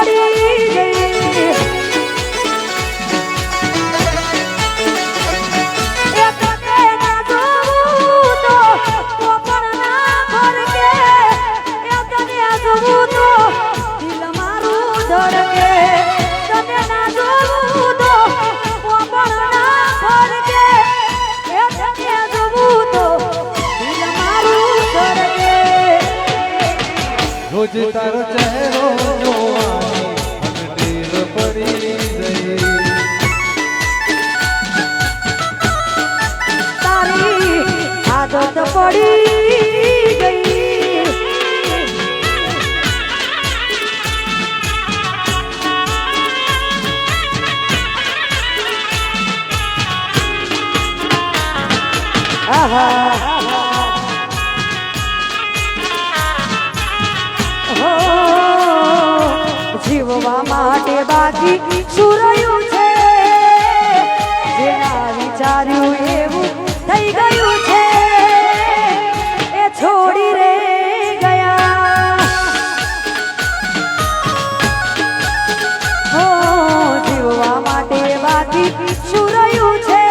પડી ગઈ એ તને ના જોવું તો પણ ના ફરકે એ તને જોવું તો દિલ મારું ધડકે તને ના જોવું તો પણ ના ફરકે એ તને જોવું તો દિલ મારું ધડકે રોજ તારો ચહેરો જોવાની ટેવ પડી ગઈ તારી આદત પડી ગઈ આહા જીવવા માટે બાકી શું રહ્યું છે જેના વિચાર્યું એવું થઈ ગયું છે એ છોડી રે ગયા હો જીવવા માટે બાકી શું રહ્યું છે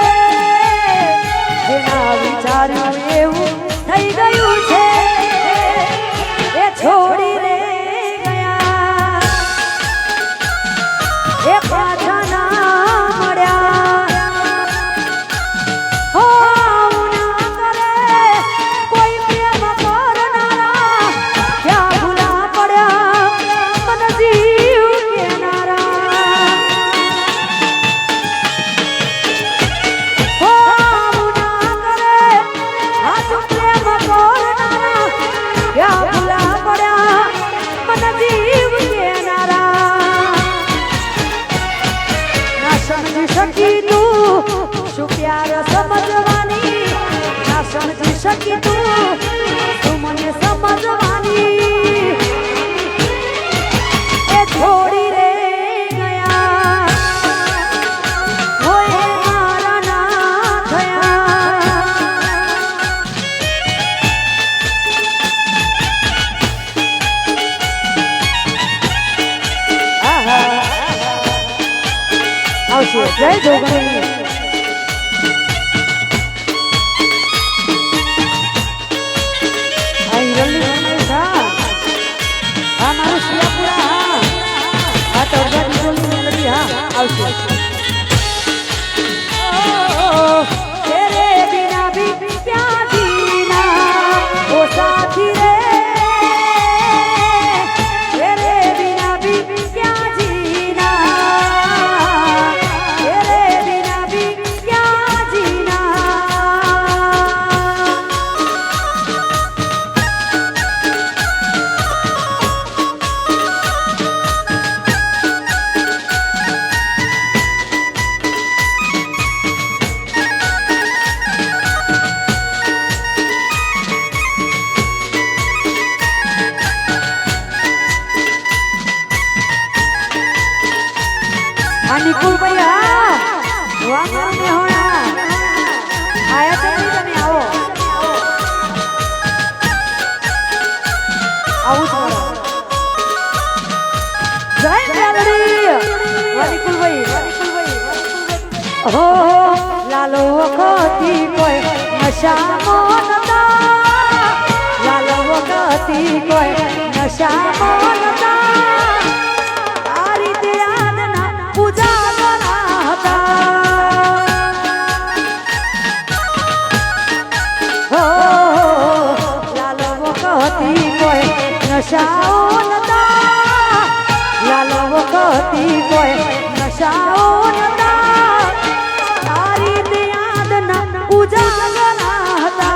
જેના વિચાર્યું એવું થઈ ગયું છે એ છોડી રે પાછા ના મળ્યા હો ના કરે કોઈ પ્રેમ કરનારા ક્યાં ભૂલા પડ્યા મન જીવ કેનારા હો ના કરે હાથ પ્રેમ કરનારા ક્યાં ભૂલા પડ્યા મન જીવ કેનારા સમજી શકી તું શું પ્યાર સમજવાની ના સમજી શકી તું તું મને સમજવાની એ છોડી રે ગયા હોય મારા ના થયા આવશે જય જોગણી આ હિરલી રમેશ હા આ મારું શિયાપુરા હા આ તો અરગાની બોલી મેલડી હા આવશે તેરે બિના ભી ક્યાં જીના ઓ સાથી રે તેરે બિના ભી ક્યાં જીના निकुल भैया वांगो में होना आया चली तने आओ आओ थोड़ा जय मेलडी निकुल भाई हो लालो वखती कोई नशा मोनता लालो वखती कोई नशा मोनता नशाओ नता लालो वखती कोई नशाओ नता तारी याद न उजागरा था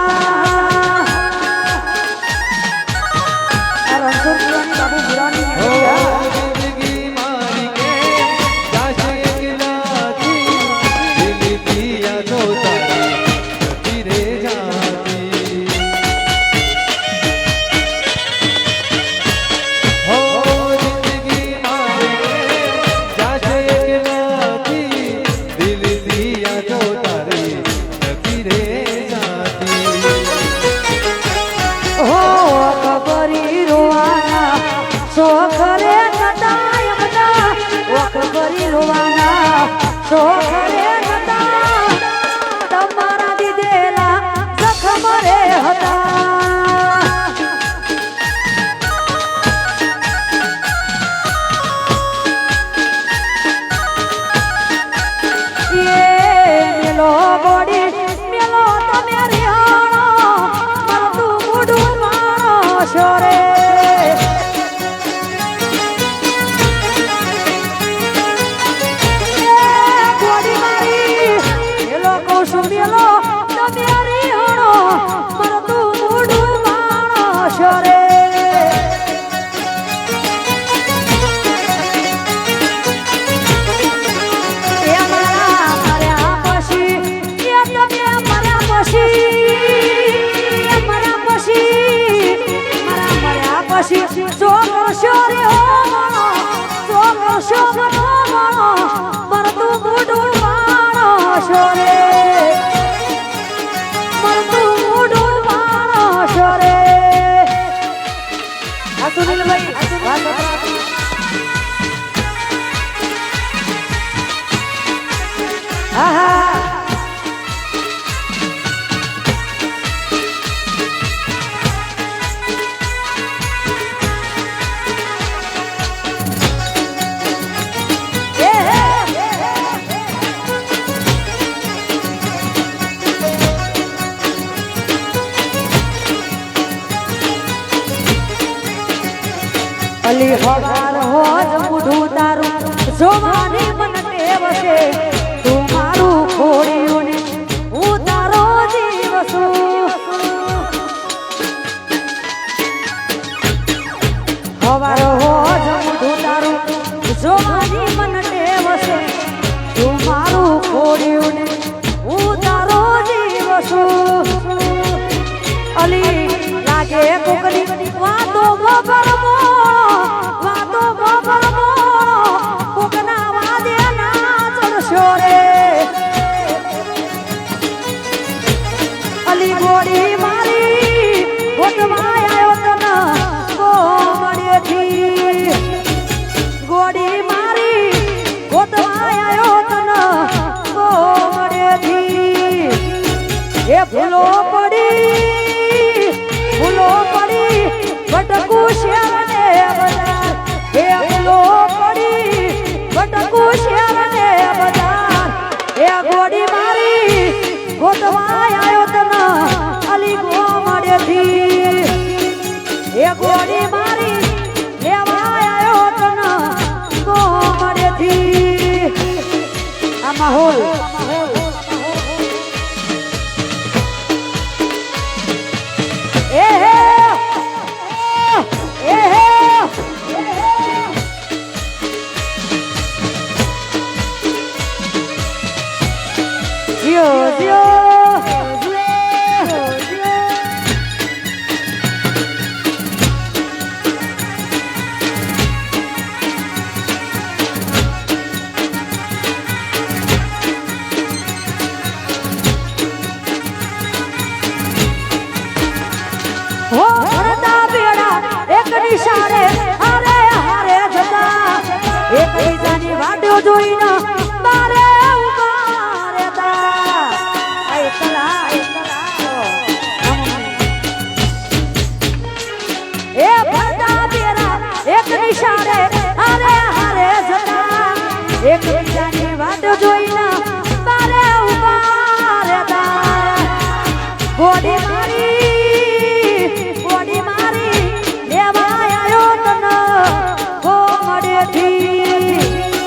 रंगपुर बाबू बुरानी જોવાના શોખ રે હતા તમારા દીધેલા જખમ રે હતા મેલો ગોડી મેલો તમે રિહાણો મરતું મૂડું માણો રે ગોડી મારી મેલો કહું છું મેલો તમે રિહાણો મરતું મૂડું માણો રે જો કરશો રે જો કરશો મરતું મૂડું માણો રે મરતું મૂડું માણો રે આ સુનિલભાઈ હા અલી હવાર હોજ મૂઢું તારું જોવાની મન ટેવ છે તું મારું ખોડ્યું ને હું તારો જીવ છું હવાર હોજ મૂઢું તારું જોવાની મન ટેવ છે તું મારું ખોડ્યું ને હું તારો જીવ છું અલી લાગે કોકની વાતો મગરમો અલી ગોડી મારી ગોતવાય આવ્યો તને ગોમડેથી ગોડી મારી ગોતવાય આવ્યો તને ગોમડેથી એ ભૂલો પડી ભટકું શેરને બજાર એ ભૂલો પડી ભટકું શેરને બજાર એ ગોડી મારી ગોતવાય આવ્યો તને અલી ગોમડેથી એ ગોડી મારી લેવાય આવ્યો તને ગોમડેથી આ માહોલ એ જીઓ હો ભરતા બેડા એક નિશાળે હારે હારે જતા એકબીજાની વાડો જોઈને તારે ઉભા રહેતા એ ભરતા બેડા એક નિશાળે હારે હારે જતા એકબીજાની વાડો જોઈને તારે ઉભા રહેતા ગોડી